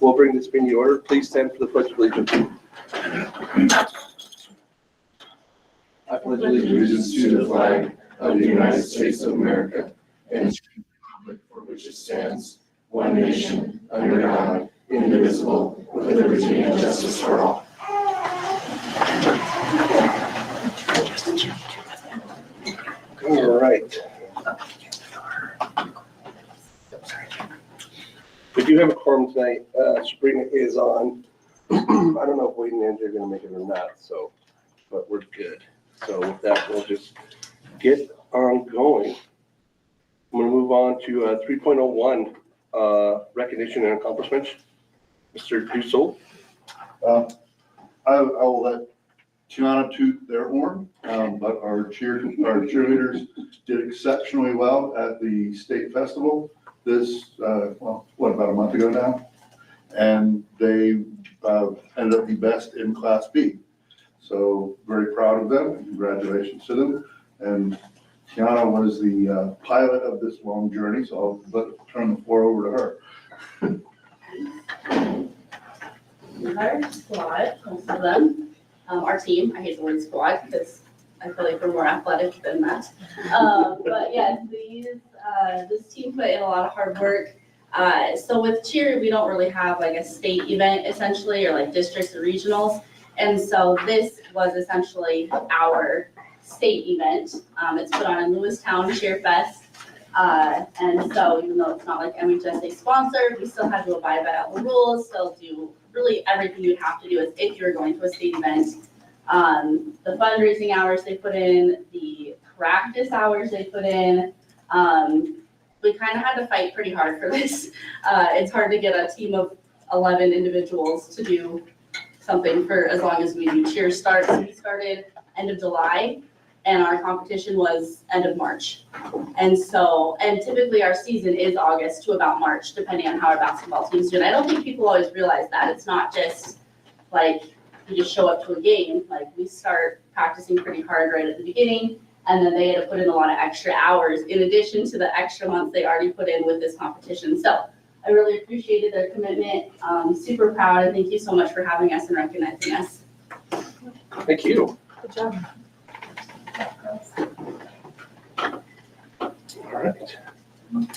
We'll bring this meeting to order. Please stand for the Pledge of Allegiance. I pledge allegiance to the flag of the United States of America and to the republic for which it stands, one nation, under God, indivisible, with liberty and justice for all. All right. We do have a quorum tonight. Sabrina is on. I don't know if Wade and Andrew are going to make it or not, but we're good. So with that, we'll just get on going. I'm going to move on to 3.01, recognition and accomplishments. Mr. Dussault. I will let Tiana toot their horn, but our cheerleaders did exceptionally well at the state festival this, about a month ago now, and they ended up the best in Class B. So very proud of them, and congratulations to them. And Tiana was the pilot of this long journey, so I'll turn the floor over to her. Our squad, most of them, our team, I hate the word squad because I feel like we're more athletic than that. But yes, this team put in a lot of hard work. So with cheer, we don't really have like a state event essentially, or like districts or regionals. And so this was essentially our state event. It's put on in Lewistown Cheer Fest. And so even though it's not like MHSA sponsored, we still had to abide by all the rules, still do really everything you'd have to do as if you're going to a state event. The fundraising hours they put in, the practice hours they put in, we kind of had to fight pretty hard for this. It's hard to get a team of 11 individuals to do something for as long as we do. Cheer starts, we started end of July, and our competition was end of March. And typically our season is August to about March, depending on how our basketball team's doing. I don't think people always realize that. It's not just like you just show up to a game. Like we start practicing pretty hard right at the beginning, and then they had to put in a lot of extra hours in addition to the extra months they already put in with this competition. So I really appreciated their commitment. Super proud, and thank you so much for having us and recognizing us. Thank you. Good job. All right. Move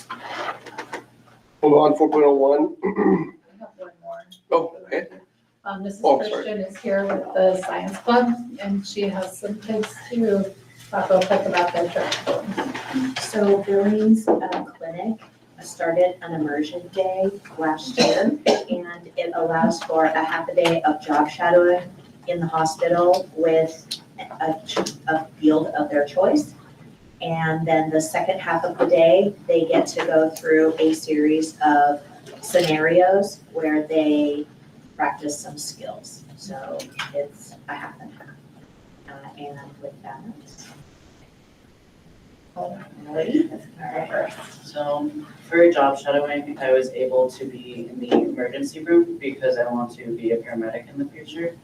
on, 4.01. I have one more. Oh, okay. Mrs. Oh, I'm sorry. Christian is here with the science club, and she has some kids to talk real quick about their trip. So Billings Clinic started an immersion day last year, and it allows for a half a day of job shadowing in the hospital with a field of their choice. And then the second half of the day, they get to go through a series of scenarios where they practice some skills. So it's a half and half. And with that, So for job shadowing, I was able to be in the emergency room because I want to be a paramedic in the future.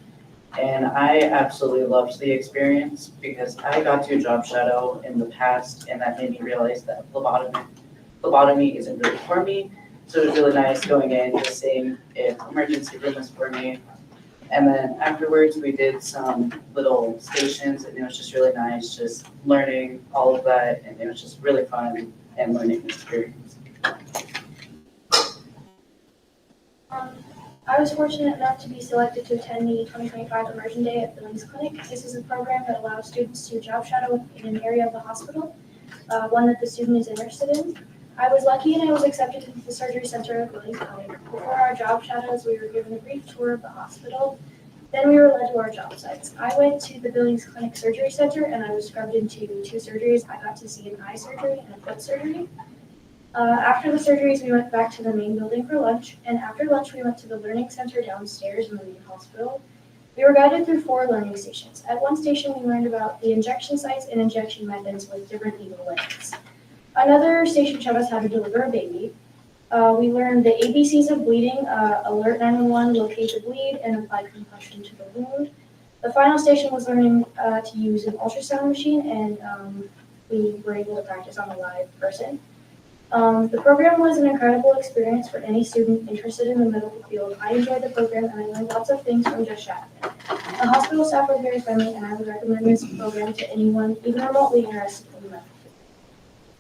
And I absolutely loved the experience because I got to job shadow in the past, and that made me realize that phlebotomy isn't really for me. So it was really nice going in, just seeing if emergency room is for me. And then afterwards, we did some little stations, and it was just really nice, just learning all of that, and it was just really fun and learning experience. I was fortunate enough to be selected to attend the 2025 Immersion Day at Billings Clinic. This is a program that allows students to job shadow in an area of the hospital, one that the student is interested in. I was lucky and I was accepted into the surgery center at Billings Clinic. Before our job shadows, we were given a brief tour of the hospital. Then we were led to our job sites. I went to the Billings Clinic Surgery Center and I was scrubbed into 2 surgeries. I got to see an eye surgery and a foot surgery. After the surgeries, we went back to the main building for lunch, and after lunch, we went to the learning center downstairs in the main hospital. We were guided through 4 learning stations. At one station, we learned about the injection sites and injection methods with different needle lengths. Another station showed us how to deliver a baby. We learned the ABCs of bleeding, alert 911, locate the bleed, and apply compression to the wound. The final station was learning to use an ultrasound machine, and we were able to practice on a live person. The program was an incredible experience for any student interested in the medical field. I enjoyed the program and I learned lots of things from just chatting. The hospital staff were very friendly and I would recommend this program to anyone, even remotely interested in the medical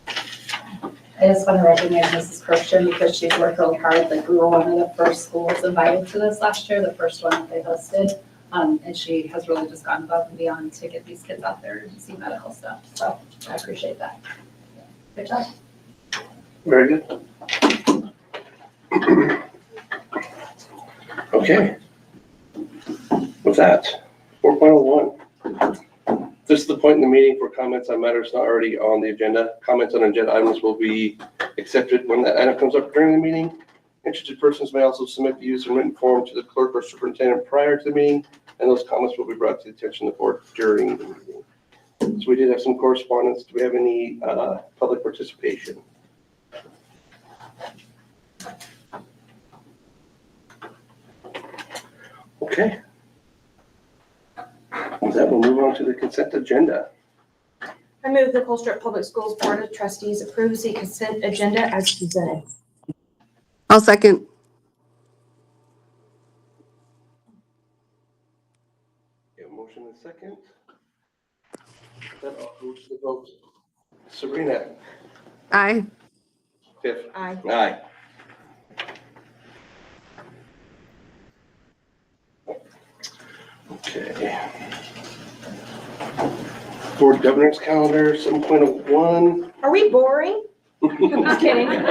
field. I just want to recognize Mrs. Christian because she's worked really hard. Like we were one of the first schools invited to this last year, the first one that they hosted. And she has really just gone above and beyond to get these kids out there and see medical stuff. So I appreciate that. Good job. Very good. Okay. With that, 4.01. This is the point in the meeting for comments on matters not already on the agenda. Comments on agenda items will be accepted when that item comes up during the meeting. Interested persons may also submit the use of written form to the clerk or superintendent prior to the meeting, and those comments will be brought to the attention of the board during the meeting. So we did have some correspondence. Do we have any public participation? Okay. With that, we'll move on to the consent agenda. I move the Colstrip Public Schools Board of Trustees approves the consent agenda as presented. I'll second. Yeah, motion and second. Then I'll go to the vote. Sabrina? Aye. Tiff? Aye. Aye. Okay. Board governance calendar, 7.01. Are we boring? Just kidding. Just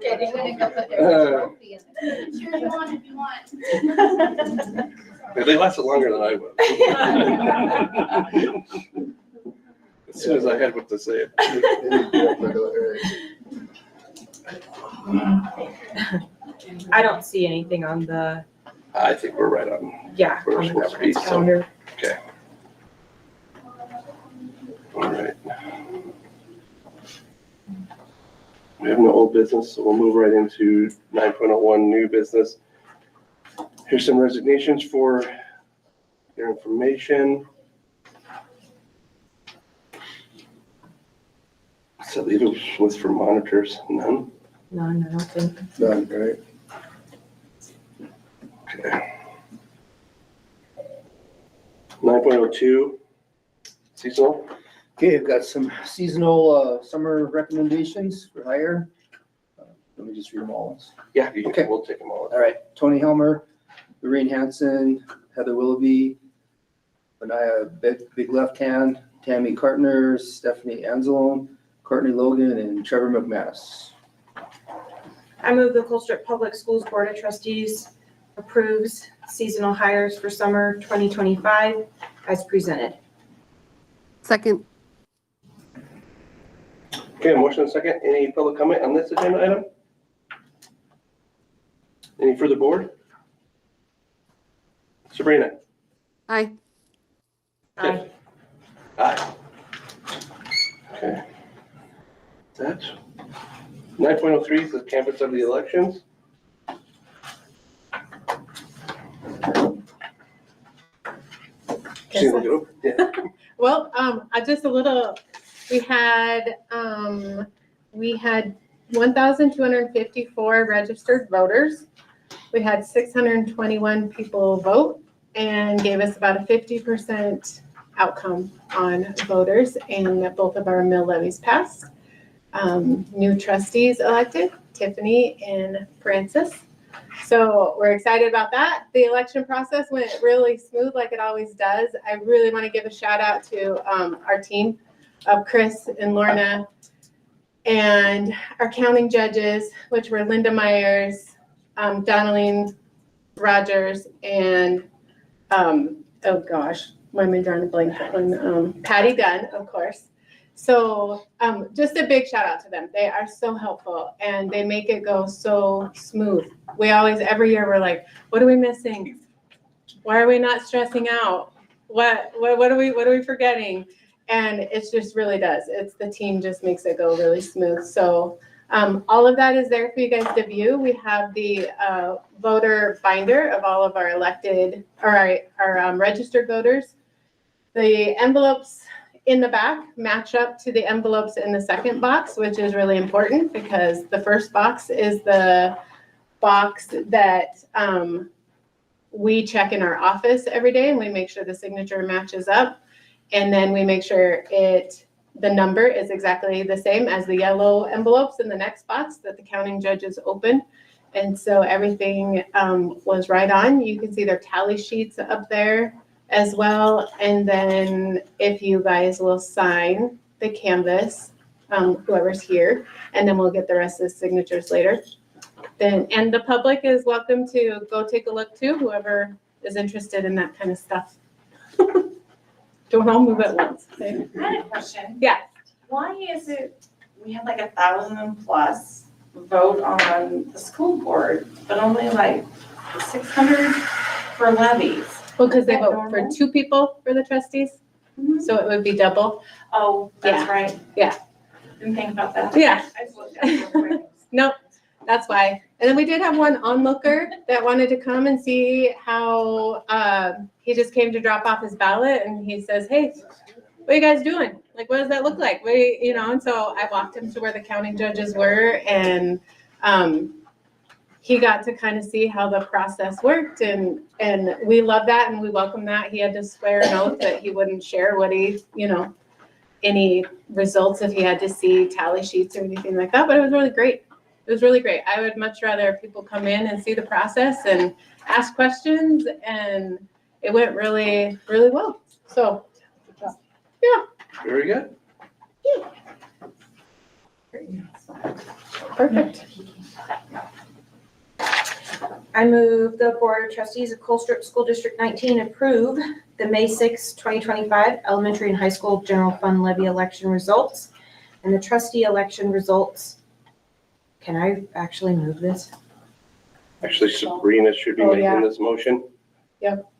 kidding. We're gonna go put their trophy in there. Sure, you want if you want. They lasted longer than I would. As soon as I had what to say. I don't see anything on the, I think we're right on. yeah, We're on the supposed to be, governance so- calendar. Okay. All right. We have no old business, so we'll move right into 9.01 new business. Here's some resignations for your information. So leave it was for monitors, none? None, I don't think. None, right? Okay. 9.02, seasonal. Okay, I've got some seasonal summer recommendations for hire. Let me just read them all. Yeah, Okay. we'll take them all. All right, Tony Helmer, Lorraine Hanson, Heather Willoughby, Benaiah Big Left Hand, Tammy Cartner, Stephanie Anzalone, Courtney Logan, and Trevor McManus. I move the Colstrip Public Schools Board of Trustees approves seasonal hires for summer 2025 as presented. Second. Okay, motion and second. Any public comment on this agenda item? Any further board? Sabrina? Aye. Aye. Aye. Okay. That. 9.03 is the campus of the elections. Yes, Should we go? Yeah. Well, I just a little, we had 1,254 registered voters. We had 621 people vote and gave us about a 50% outcome on voters, and both of our mill levies passed. New trustees elected, Tiffany and Francis. So we're excited about that. The election process went really smooth like it always does. I really want to give a shout out to our team of Chris and Lorna and our counting judges, which were Linda Myers, Donalene Rogers, and oh gosh, why am I drawing a blank? Patty Dunn, of course. So just a big shout out to them. They are so helpful and they make it go so smooth. We always, every year, we're like, what are we missing? Why are we not stressing out? What are we forgetting? And it just really does. It's the team just makes it go really smooth. So all of that is there for you guys to view. We have the voter binder of all of our elected, or our registered voters. The envelopes in the back match up to the envelopes in the second box, which is really important because the first box is the box that we check in our office every day and we make sure the signature matches up. And then we make sure the number is exactly the same as the yellow envelopes in the next box that the counting judges open. And so everything was right on. You can see their tally sheets up there as well. And then if you guys will sign the canvas, whoever's here, and then we'll get the rest of the signatures later. Then, and the public is welcome to go take a look too, whoever is interested in that kind of stuff. Don't all move at once. Okay? I had a question. Yeah. Why is it, we had like 1,000 plus vote on the school board, but only like 600 for levies? Well, because they Is that vote for normal? 2 people for the trustees, so it would be double. Oh, that's Yeah. right. Yeah. Didn't think about that. Yeah. I just looked at it real quick. Nope, that's why. And then we did have one onlooker that wanted to come and see how, he just came to drop off his ballot and he says, hey, what are you guys doing? Like, what does that look like? And so I walked him to where the counting judges were and, he got to kind of see how the process worked and we love that and we welcome that. He had to swear an oath that he wouldn't share what any results if he had to see tally sheets or anything like that, but it was really great. It was really great. I would much rather people come in and see the process and ask questions and it went really, really well. So, yeah. Very good. Perfect. I move the Board of Trustees of Colstrip School District 19 approve the May 6, 2025 elementary and high school general fund levy election results and the trustee election results. Can I actually move this? Actually, Sabrina should be Oh, making yeah. this motion. Yep.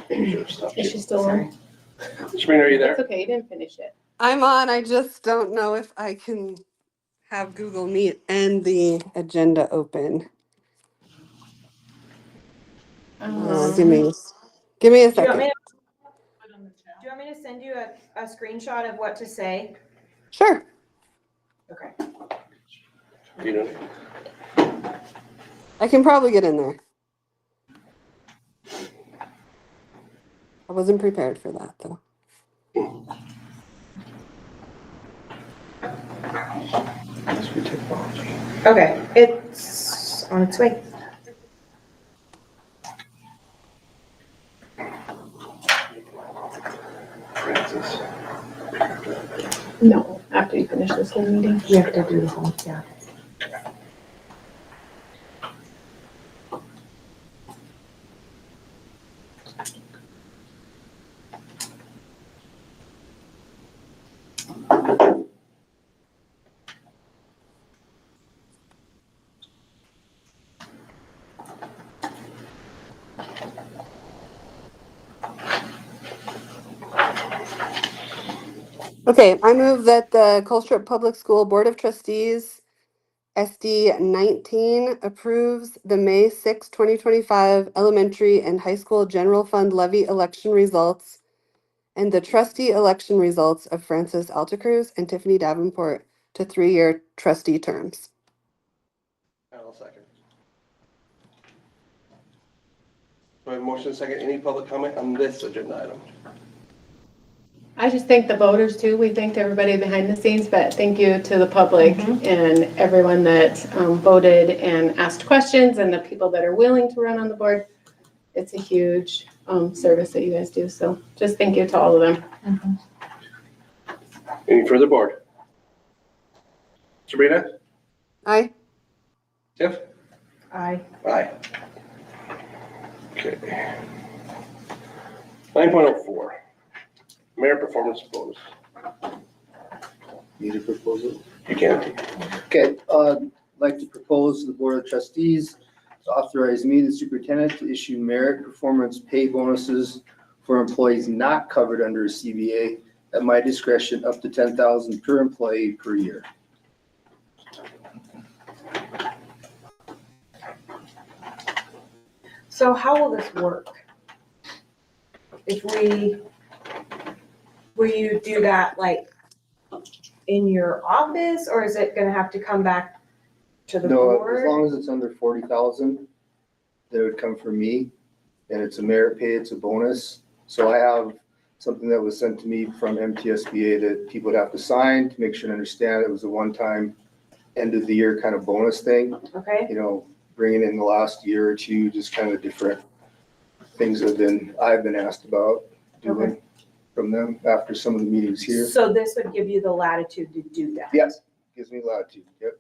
Is she still on? Sabrina, are you there? It's okay, you didn't finish it. I'm on. I just don't know if I can have Google Meet and the agenda open. Give me a Do you want second. me to send you a screenshot of what to say? Sure. Okay. You know, I can probably get in there. I wasn't prepared for that though. must be technology. Okay, it's on its way. Francis. No, after you finish this whole meeting. You have to do the whole, yeah. Okay, I move that the Colstrip Public School Board of Trustees SD 19 approves the May 6, 2025 elementary and high school general fund levy election results and the trustee election results of Francis Altacruz and Tiffany Davenport to 3-year trustee terms. I'll second. Do I have a motion second? Any public comment on this agenda item? I just thank the voters too. We thanked everybody behind the scenes, but thank you to the public and everyone that voted and asked questions and the people that are willing to run on the board. It's a huge service that you guys do. So just thank you to all of them. Any further board? Sabrina? Aye. Tiff? Aye. Aye. Okay. 9.04, merit performance bonus. Need a proposal? You can. Okay, I'd like to propose to the Board of Trustees to authorize me, the superintendent, to issue merit performance pay bonuses for employees not covered under a CBA at my discretion up to $10,000 per employee per year. So how will this work? If we will you do that like in your office, or is it gonna have to come back to the No, as board? long as it's under 40,000, they would come from me, and it's a merit pay, it's a bonus. So I have something that was sent to me from MTSBA that people would have to sign to make sure and understand it was a one-time end of the year kind of bonus thing. Okay, You know, bringing in the last year or two, just kind of different things I've been asked about doing from them after some of the meetings here. so this would give you the latitude to do that? Yes, gives me latitude, yep.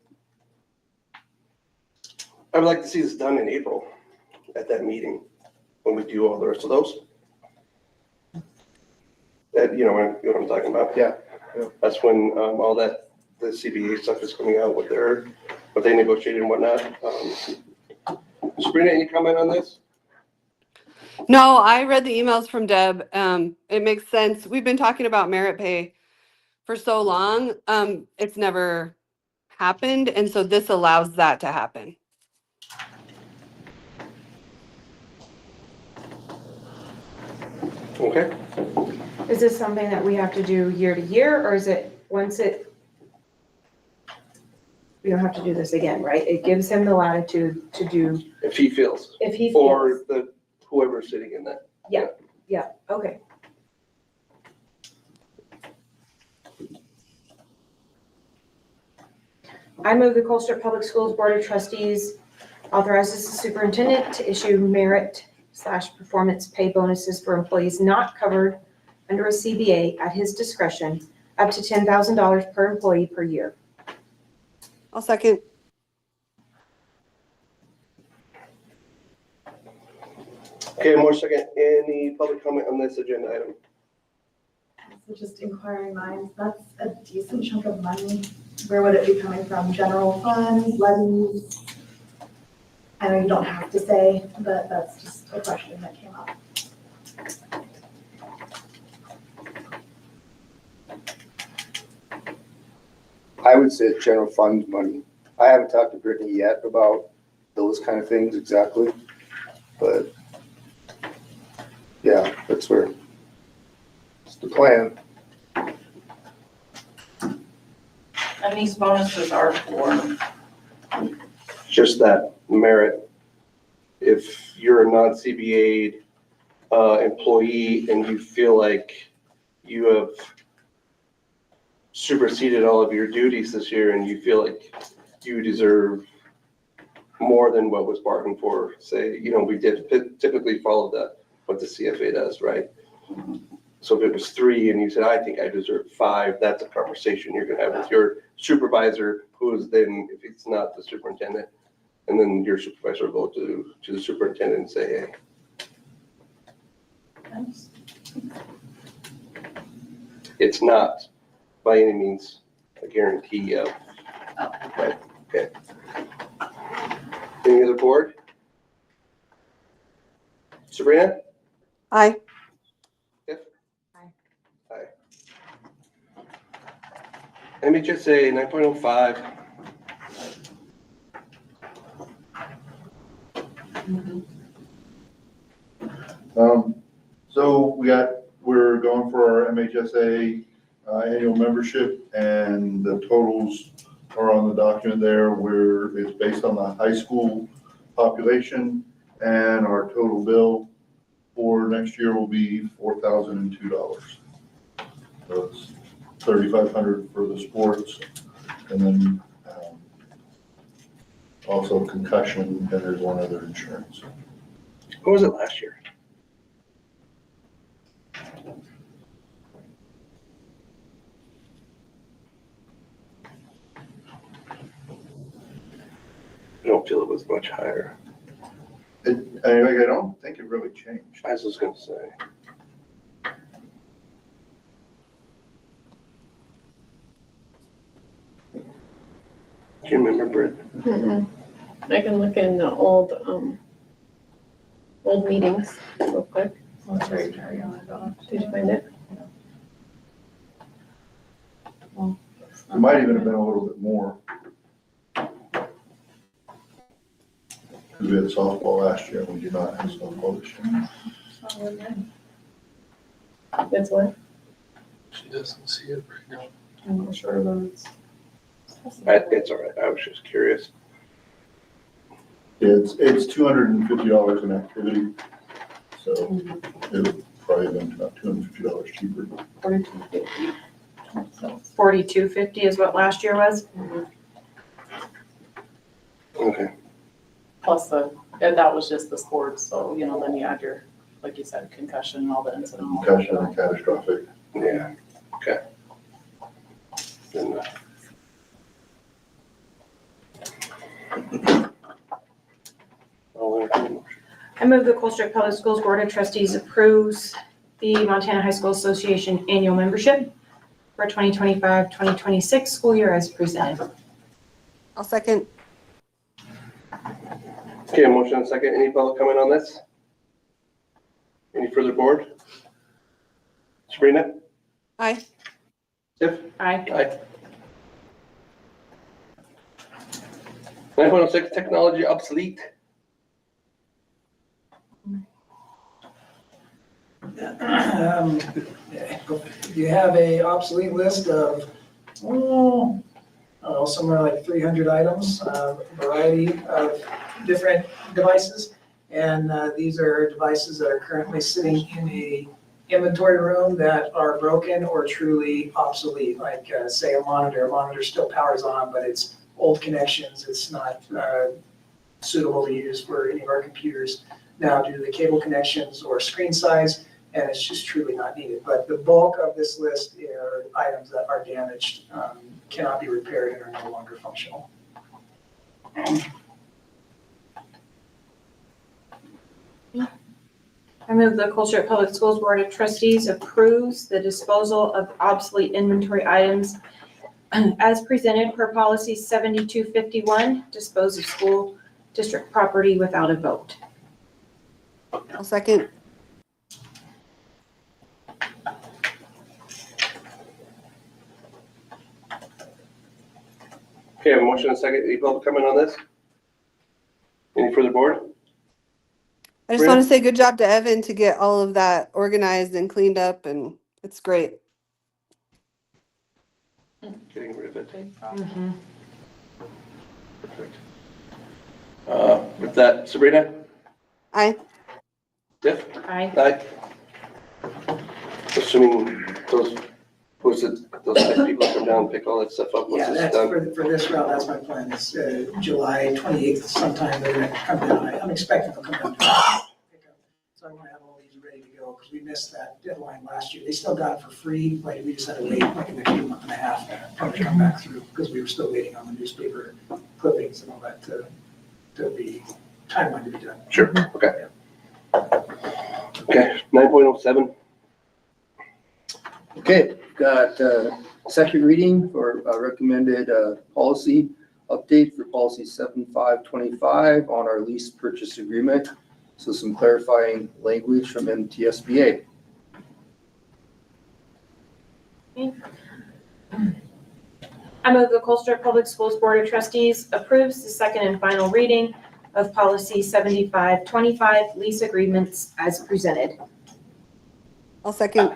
I would like to see this done in April at that meeting, when we do all the rest of those. You know what I'm talking about? Yeah. That's when, all that, the CBA stuff is coming out, what they negotiated and whatnot. Sabrina, any comment on this? No, I read the emails from Deb. It makes sense. We've been talking about merit pay for so long. It's never happened, and so this allows that to happen. Okay. Is this something that we have to do year to year, or is it we don't have to do this again, right? It gives him the latitude to do, If he feels, if he or feels. whoever's sitting in that. Yeah, okay. I move the Colstrip Public Schools Board of Trustees authorizes the superintendent to issue merit/performance pay bonuses for employees not covered under a CBA at his discretion, up to $10,000 per employee per year. I'll second. Okay, more second, any public comment on this agenda item? So just inquiring minds, that's a decent chunk of money. Where would it be coming from? General funds, levies? I know you don't have to say, but that's just a question that came up. I would say it's general fund money. I haven't talked to Brittany yet about those kind of things exactly, but yeah, that's where it's the plan. And these bonuses are for, Just that merit. If you're a non-CBA employee and you feel like you have superseded all of your duties this year and you feel like you deserve more than what was bargained for, say, we did typically follow what the CFA does, right? So if it was 3 and you said, I think I deserve 5, that's a conversation you're gonna have with your supervisor, who is then, if it's not the superintendent, and then your supervisor will go to the superintendent and say, hey, it's not by any means a guarantee of, right? Okay. Any other board? Sabrina? Aye. MHSA 9.05. So we're going for our MHSA annual membership, and the totals are on the document there, where it's based on the high school population, and our total bill for next year will be $4,002. So it's $3,500 for the sports, and then also concussion, and there's one other insurance. What was it last year? I don't feel it was much higher. I don't think it really changed. I was just gonna say. Do you remember Britt? I can look in the old meetings real quick. Did you find it? It might even have been a little bit more. Because we had softball last year, and we did not have softball this year. That's what? He doesn't see it right now. I'm not sure those. It's all right, I was just curious. It's $250 an activity, so it'll probably been about $250 cheaper. 4250 is what last year was. Okay. Plus that was just the sports, so, then you add your, like you said, concussion and all the incidents. Concussion and catastrophic. Yeah, okay. Then, I'll entertain a motion. I move the Colstrip Public Schools Board of Trustees approves the Montana High School Association annual membership for 2025-2026 school year as presented. I'll second. Okay, a motion and a second. Any public comment on this? Any further board? Sabrina? Aye. Tiff? Aye. Aye. 9.06, technology obsolete. You have a obsolete list of, I don't know, somewhere like 300 items, a variety of different devices. And these are devices that are currently sitting in a inventory room that are broken or truly obsolete, like say a monitor still powers on, but it's old connections, it's not suitable to use for any of our computers now due to the cable connections or screen size, and it's just truly not needed. But the bulk of this list are items that are damaged, cannot be repaired, and are no longer functional. I move the Colstrip Public Schools Board of Trustees approves the disposal of obsolete inventory items as presented per policy 7251, dispose of school district property without a vote. I'll second. Okay, I have a motion and a second. Any public comment on this? Any further board? I just want to say good job to Evan to get all of that organized and cleaned up, and it's great. Getting rid of it. Mm-hmm. Perfect. With that, Sabrina? Aye. Tiff? Aye. Aye. Assuming those 5 people come down and pick all that stuff up once Yeah, it's that's done. for this route, that's my plan, is July 28th sometime, they're gonna come down. I'm expecting they'll come down. So I'm gonna have all these ready to go, because we missed that deadline last year. They still got it for free, like we just had to wait like an extra month and a half for them to come back through, because we were still waiting on the newspaper clippings and all that to be timeline to be done. Sure, okay. Okay, 9.07. Okay, got second reading for recommended policy update for policy 7525 on our lease purchase agreement. So some clarifying language from MTSBA. I move the Colstrip Public Schools Board of Trustees approves the second and final reading of policy 7525, lease agreements as presented. I'll second.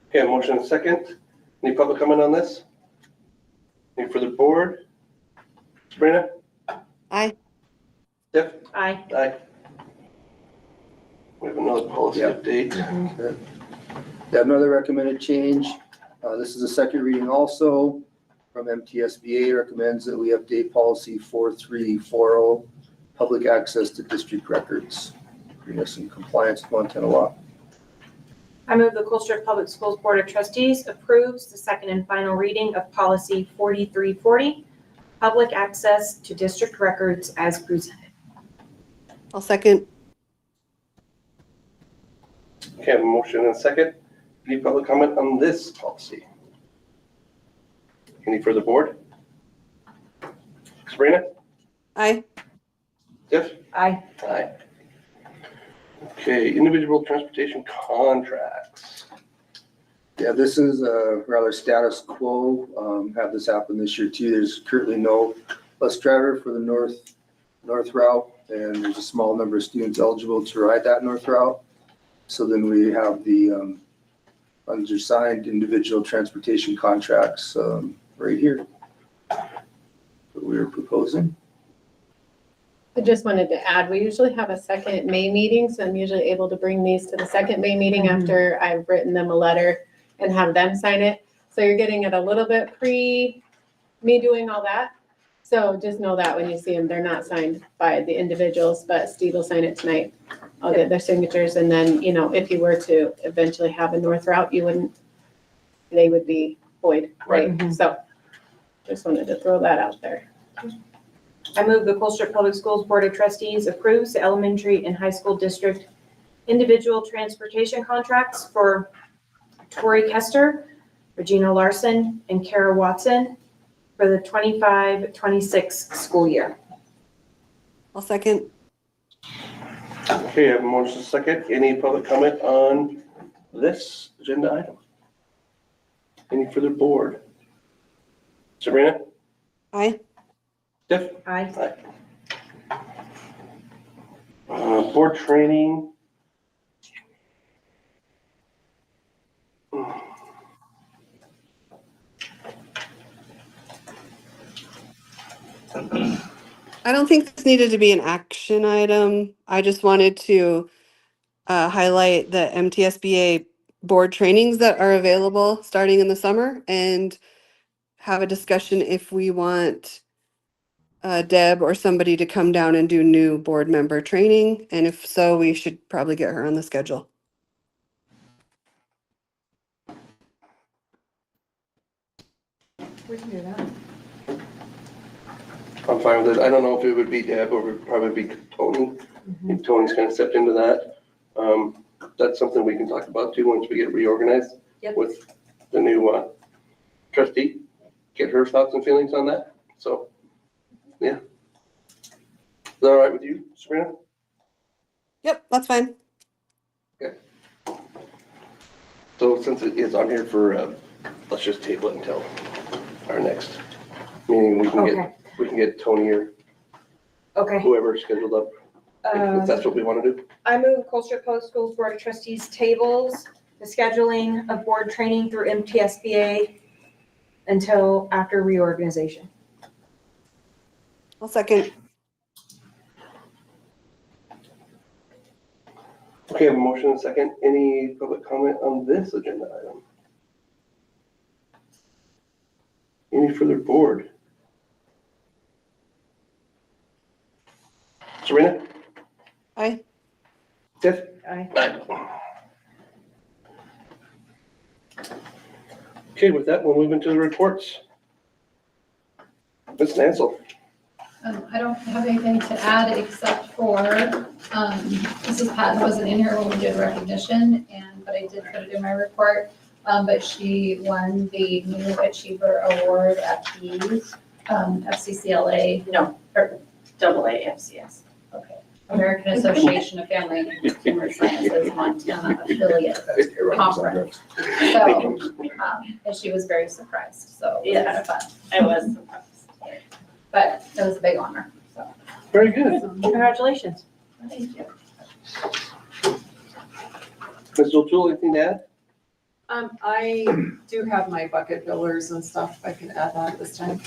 Okay, a motion and a second. Any public comment on this? Any further board? Sabrina? Aye. Tiff? Aye. Aye. We have another policy Yep. update. Okay. Yeah, another recommended change. This is a second reading also from MTSBA, recommends that we update policy 4340, public access to district records. Bring us in compliance with Montana law. I move the Colstrip Public Schools Board of Trustees approves the second and final reading of policy 4340, public access to district records as presented. I'll second. Okay, I have a motion and a second. Any public comment on this policy? Any further board? Sabrina? Aye. Tiff? Aye. Aye. Okay, individual transportation contracts. Yeah, this is rather status quo. Have this happen this year too. There's currently no bus driver for the north route. and there's a small number of students eligible to ride that north route. So then we have the undersigned individual transportation contracts right here that we're proposing. I just wanted to add, we usually have a second May meeting, so I'm usually able to bring these to the second May meeting after I've written them a letter and have them sign it. So you're getting it a little bit pre me doing all that. So just know that when you see them, they're not signed by the individuals, but Steve will sign it tonight. I'll get their signatures, and then, you know, if you were to eventually have a north route, they would be void, right? So just wanted to throw that out there. I move the Colstrip Public Schools Board of Trustees approves the elementary and high school district individual transportation contracts for Tori Kester, Regina Larson, and Kara Watson for the 25-26 school year. I'll second. Okay, I have a motion second. Any public comment on this agenda item? Any further board? Sabrina? Aye. Tiff? Aye. Board training. I don't think this needed to be an action item. I just wanted to highlight the MTSBA board trainings that are available starting in the summer and have a discussion if we want Deb or somebody to come down and do new board member training. And if so, we should probably get her on the schedule. We can do that. I'm fine with it. I don't know if it would be Deb or it would probably be Tony. I think Tony's kind of stepped into that. That's something we can talk about too once we get reorganized with the new trustee. Get her thoughts and feelings on that. So, yeah. Is that all right with you, Sabrina? Yep, that's fine. Okay. So since it is on here for, let's just table it until our next meeting. We can get Tony or whoever scheduled up, if that's what we want to do. I move Colstrip Public Schools Board of Trustees tables the scheduling of board training through MTSBA until after reorganization. I'll second. Okay, I have a motion and a second. Any public comment on this agenda item? Any further board? Serena? Aye. Tiff? Aye. Aye. Okay, with that, we'll move into the reports. Ms. Nansel. I don't have anything to add except for, Mrs. Patton wasn't in here when we did recognition, but I did put it in my report. But she won the New Achiever Award at the FCCLA. No, or AA FCS. Okay. American Association of Family and Consumer Sciences Montana Affiliate Conference. So, and she was very surprised, so it was kind of fun. I was surprised. But it was a big honor, so. Very good. Congratulations. Thank you. Ms. O'Toole, anything to add? I do have my bucket fillers and stuff. I can add that this time.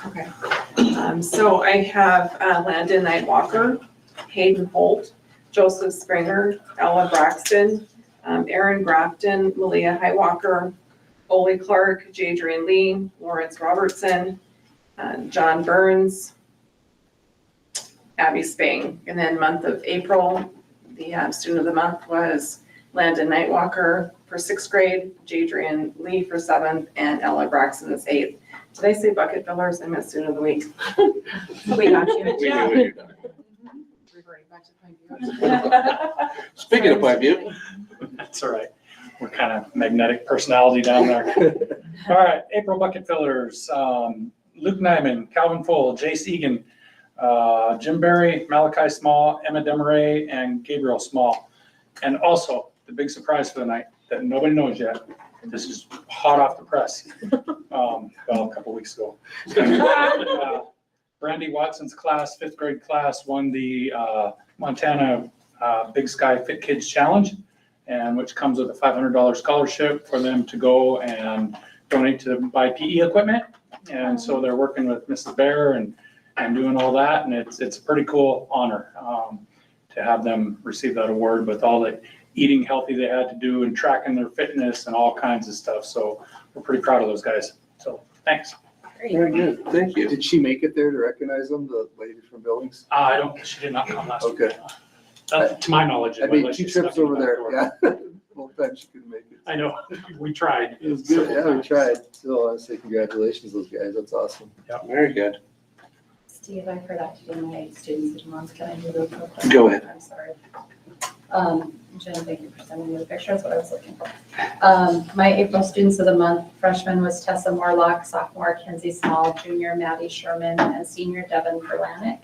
Okay. So I have Landon Nightwalker, Hayden Holt, Joseph Springer, Ella Braxton, Aaron Grafton, Malia Highwalker, Ole Clark, Jadrian Lee, Lawrence Robertson, John Burns, Abby Spang. And then month of April, the student of the month was Landon Nightwalker for 6th grade, Jadrian Lee for 7th, and Ella Braxton is 8th. Did I say bucket fillers? I meant student of the week. We got you. We do. Speaking of Pine View. That's all right. We're kind of magnetic personality down there. All right, April bucket fillers. Luke Nyman, Calvin Full, Jace Egan, Jim Berry, Malachi Small, Emma Demaray, and Gabriel Small. And also, the big surprise for the night that nobody knows yet. This is hot off the press. Well, a couple weeks ago. Brandy Watson's class, fifth grade class, won the Montana Big Sky Fit Kids Challenge, and which comes with a $500 scholarship for them to go and donate to buy PE equipment. And so they're working with Mrs. Bear and doing all that, and it's a pretty cool honor to have them receive that award with all the eating healthy they had to do and tracking their fitness and all kinds of stuff. So we're pretty proud of those guys. So thanks. Very good, thank you. Did she make it there to recognize them, the lady from Billings? She did not come last week. Okay. To my knowledge. I made unless 2 she snuck trips in over the back there, door. yeah. Both times she couldn't make it. I know, we tried. It was good, yeah, we tried. So I want to say congratulations, those guys, that's awesome. Very good. Steve, I forgot to do my students and moms. Can I do those real quick? Go ahead. I'm sorry. Jen, thank you for sending me the picture. That's what I was looking for. My April students of the month, freshman was Tessa Morlock, sophomore Kenzie Small, junior Maddie Sherman, and senior Devin Verlanick.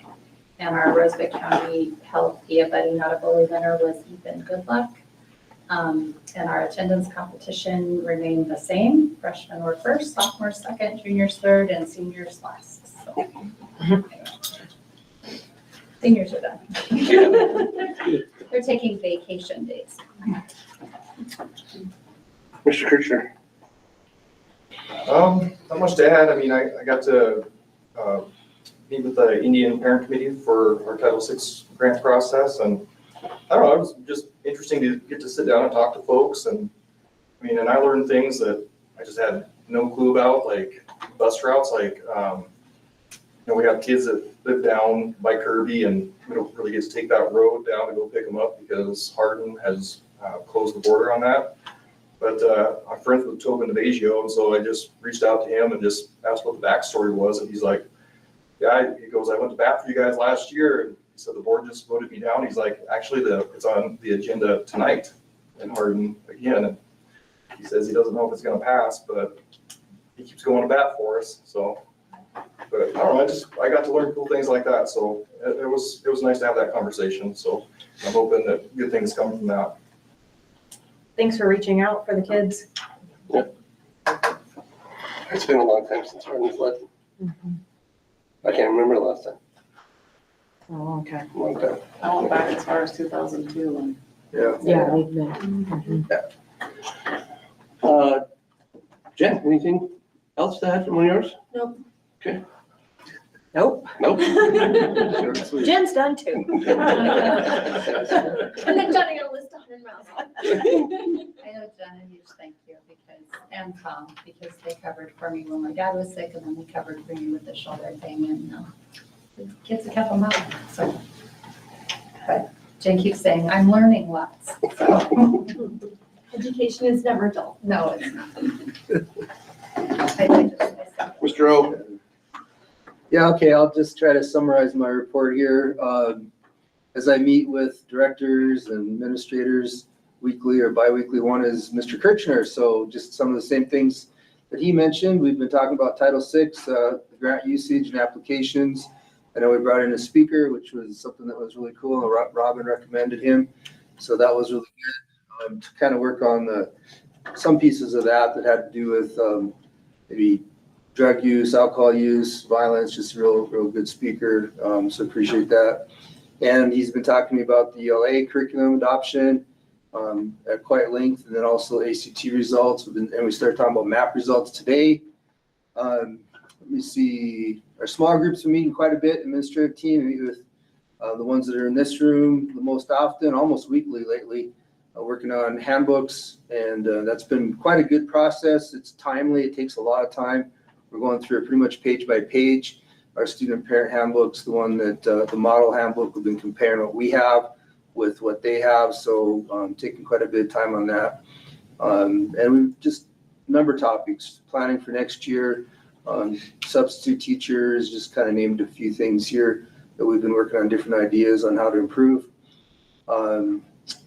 And our Roseville County Health Via Buddy Not a Bully winner was Ethan Goodluck. And our attendance competition remained the same. Freshmen were first, sophomores second, juniors third, and seniors last. So, seniors are done. They're taking vacation days. Mr. Kirchner. Not much to add. I mean, I got to meet with the Indian Parent Committee for our Title VI grant process, and I don't know, it was just interesting to get to sit down and talk to folks, and I mean, and I learned things that I just had no clue about, like bus routes, like, we have kids that live down by Kirby, and we don't really get to take that road down to go pick them up because Hardin has closed the border on that. But I'm friends with Tobin DeBagio, and so I just reached out to him and just asked what the backstory was, and he's like, yeah, he goes, I went to bat for you guys last year, and he said the board just voted me down. He's like, actually, it's on the agenda tonight in Hardin again. And he says he doesn't know if it's gonna pass, but he keeps going to bat for us, so. But I don't know, I got to learn cool things like that, so it was nice to have that conversation, so I'm hoping that good things come from that. Thanks for reaching out for the kids. It's been a long time since Hardin's led. I can't remember the last time. Oh, okay. Long time. I went back as far as 2002 and. Yeah. Yeah, we've been. Jen, anything else to add from one of yours? Nope. Okay. Nope. Nope. Jen's done too. And then Johnny got a list of 100 miles. I know Jen and you, thank you, and Tom, because they covered for me when my dad was sick, and then they covered for me with the shoulder thing, and the kids kept them out, so. But Jen keeps saying, I'm learning lots, so. Education is never dull. No, it's not. Mr. O. Yeah, okay, I'll just try to summarize my report here. As I meet with directors and administrators weekly or bi-weekly, one is Mr. Kirchner. So just some of the same things that he mentioned. We've been talking about Title VI, grant usage and applications. I know we brought in a speaker, which was something that was really cool. Robin recommended him. So that was really good to kind of work on some pieces of that had to do with maybe drug use, alcohol use, violence, just a real good speaker. So appreciate that. And he's been talking to me about the ELA curriculum adoption at quite length, and then also ACT results. And we started talking about MAP results today. Let me see, our small groups are meeting quite a bit, administrative team, we meet with the ones that are in this room the most often, almost weekly lately, working on handbooks, and that's been quite a good process. It's timely, it takes a lot of time. We're going through it pretty much page by page. Our student parent handbook's the one that, the model handbook, we've been comparing what we have with what they have, so taking quite a bit of time on that. And we've just number of topics, planning for next year, substitute teachers, just kind of named a few things here that we've been working on, different ideas on how to improve.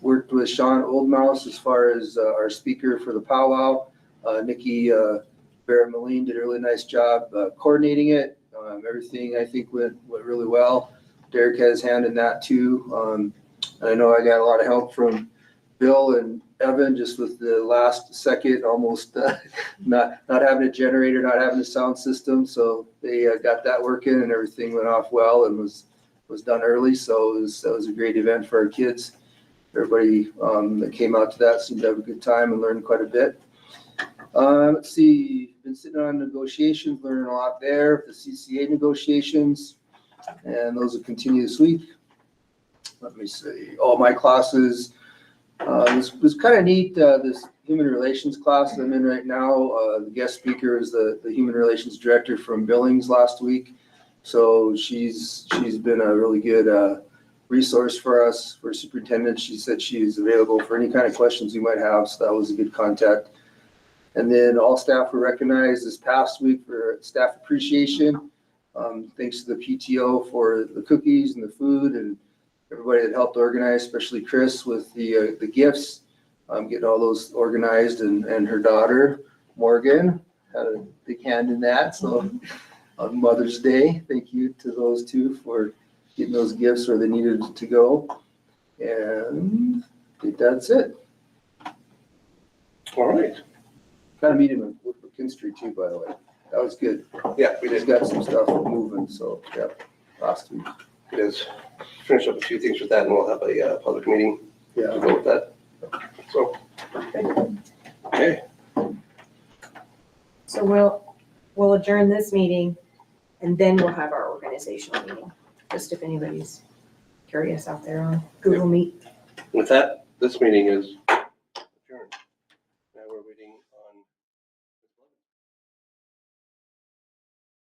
Worked with Sean Oldmouse as far as our speaker for the powwow. Nikki Barrett-Moline did a really nice job coordinating it. Everything I think went really well. Derek has his hand in that too. And I know I got a lot of help from Bill and Evan, just with the last second, almost not having a generator, not having a sound system. So they got that working and everything went off well and was done early. So that was a great event for our kids. Everybody that came out to that seemed to have a good time and learned quite a bit. Let's see, been sitting on negotiations, learning a lot there, the CCA negotiations, and those will continue this week. Let me see, all my classes. This was kind of neat, this human relations class I'm in right now. The guest speaker is the human relations director from Billings last week. So she's been a really good resource for us, for superintendent. She said she's available for any kind of questions you might have, so that was a good contact. And then all staff were recognized this past week for staff appreciation. Thanks to the PTO for the cookies and the food and everybody that helped organize, especially Chris with the gifts, getting all those organized, and her daughter, Morgan, had a big hand in that. So on Mother's Day, thank you to those two for getting those gifts where they needed to go. And I think that's it. All right. Kind of meeting with McKinstry too, by the way. That was good. Yeah, we He's did. got some stuff moving, so yeah, last week. It is. Finish up a few things with that and we'll have a public meeting to Yeah. go with that. So, okay. So we'll adjourn this meeting and then we'll have our organizational meeting, just if anybody's curious out there on Google Meet. With that, this meeting is